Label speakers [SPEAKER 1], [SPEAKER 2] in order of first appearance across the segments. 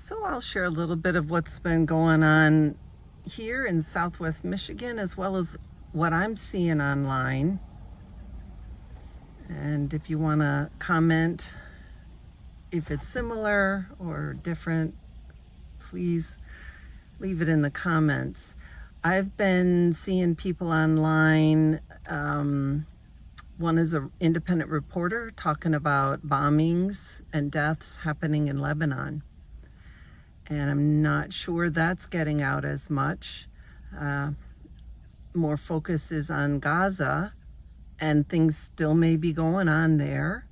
[SPEAKER 1] So I'll share a little bit of what's been going on here in Southwest Michigan, as well as what I'm seeing online. And if you want to comment, if it's similar or different, please leave it in the comments. I've been seeing people online. One is an independent reporter talking about bombings and deaths happening in Lebanon. And I'm not sure that's getting out as much. More focus is on Gaza, and things still may be going on there.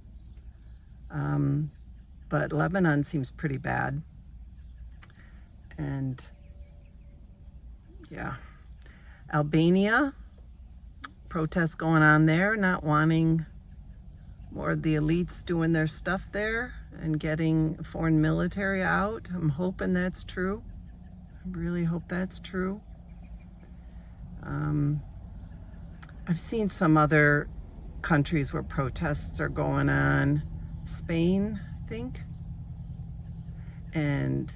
[SPEAKER 1] But Lebanon seems pretty bad. And yeah, Albania, protests going on there, not wanting more of the elites doing their stuff there and getting foreign military out. I'm hoping that's true. I really hope that's true. I've seen some other countries where protests are going on. Spain, I think. And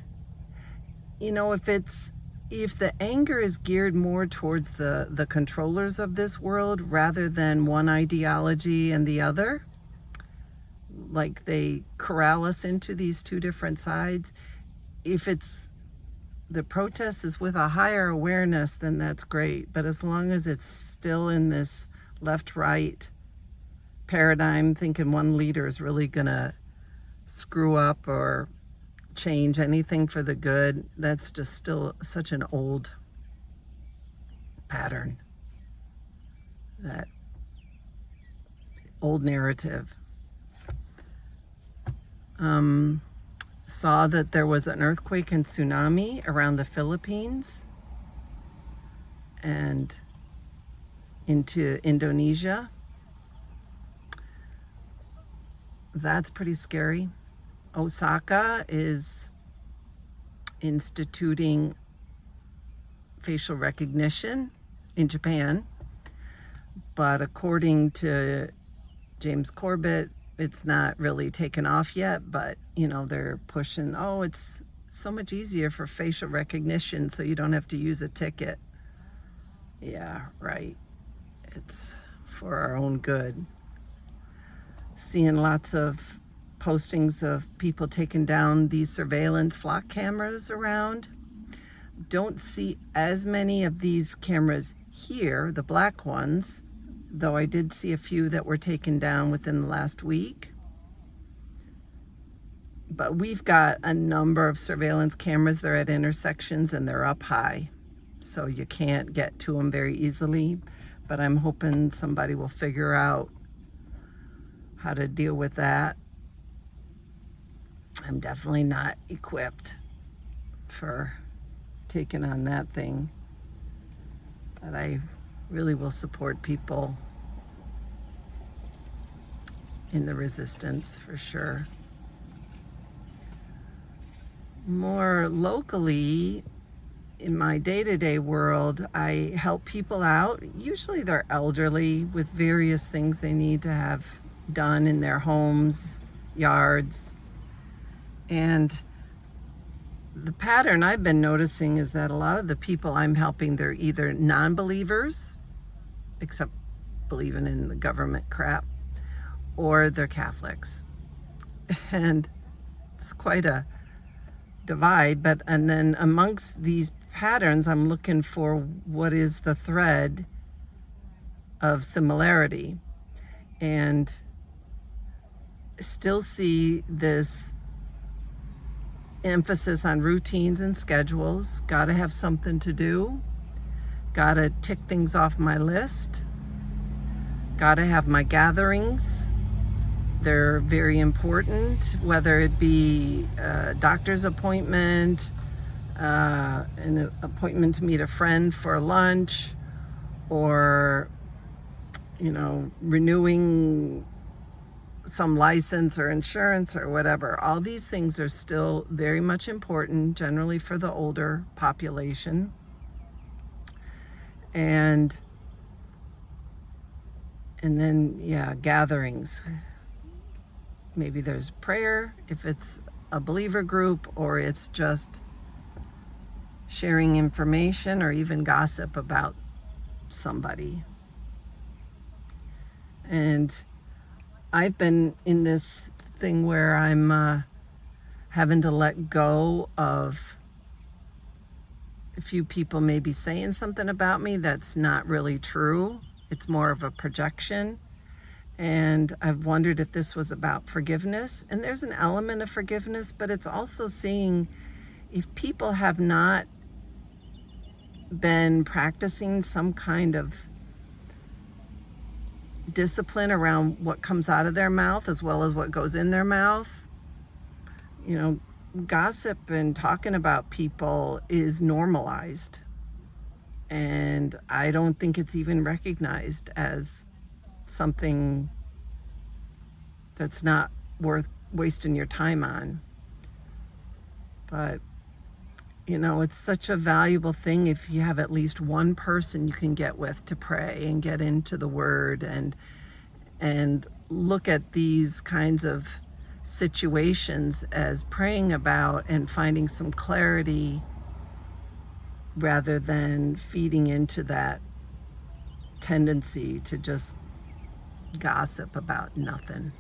[SPEAKER 1] if the anger is geared more towards the controllers of this world rather than one ideology and the other, like they corral us into these two different sides, if the protest is with a higher awareness, then that's great. But as long as it's still in this left-right paradigm, thinking one leader is really gonna screw up or change anything for the good, that's just still such an old pattern, that old narrative. Saw that there was an earthquake and tsunami around the Philippines and into Indonesia. That's pretty scary. Osaka is instituting facial recognition in Japan, but according to James Corbett, it's not really taken off yet, but they're pushing, it's so much easier for facial recognition so you don't have to use a ticket. Yeah, right. It's for our own good. Seeing lots of postings of people taking down these surveillance flock cameras around. Don't see as many of these cameras here, the black ones, though I did see a few that were taken down within the last week. But we've got a number of surveillance cameras. They're at intersections and they're up high, so you can't get to them very easily. But I'm hoping somebody will figure out how to deal with that. I'm definitely not equipped for taking on that thing, but I really will support people in the resistance for sure. More locally, in my day-to-day world, I help people out. Usually they're elderly with various things they need to have done in their homes, yards. And the pattern I've been noticing is that a lot of the people I'm helping, they're either non-believers, except believing in the government crap, or they're Catholics. And it's quite a divide. And then amongst these patterns, I'm looking for what is the thread of similarity, and still see this emphasis on routines and schedules. Gotta have something to do. Gotta tick things off my list. Gotta have my gatherings. They're very important, whether it be a doctor's appointment, an appointment to meet a friend for lunch, or renewing some license or insurance or whatever. All these things are still very much important, generally for the older population. And then gatherings. Maybe there's prayer if it's a believer group or it's just sharing information or even gossip about somebody. And I've been in this thing where I'm having to let go of a few people maybe saying something about me that's not really true. It's more of a projection. And I've wondered if this was about forgiveness. And there's an element of forgiveness, but it's also seeing if people have not been practicing some kind of discipline around what comes out of their mouth as well as what goes in their mouth. You know, gossip and talking about people is normalized. And I don't think it's even recognized as something that's not worth wasting your time on. But, you know, it's such a valuable thing if you have at least one person you can get with to pray and get into the Word and look at these kinds of situations as praying about and finding some clarity rather than feeding into that tendency to just gossip about nothing.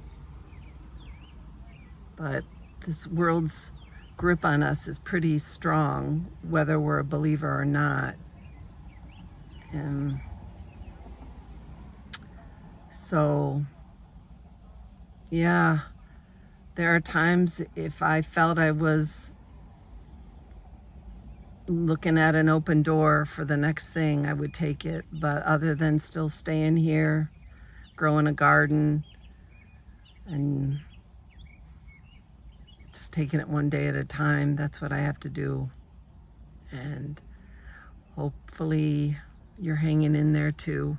[SPEAKER 1] But this world's grip on us is pretty strong, whether we're a believer or not. And so, yeah, there are times if I felt I was looking at an open door for the next thing, I would take it. But other than still staying here, growing a garden, and just taking it one day at a time, that's what I have to do. And hopefully you're hanging in there too.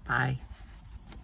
[SPEAKER 1] Bye.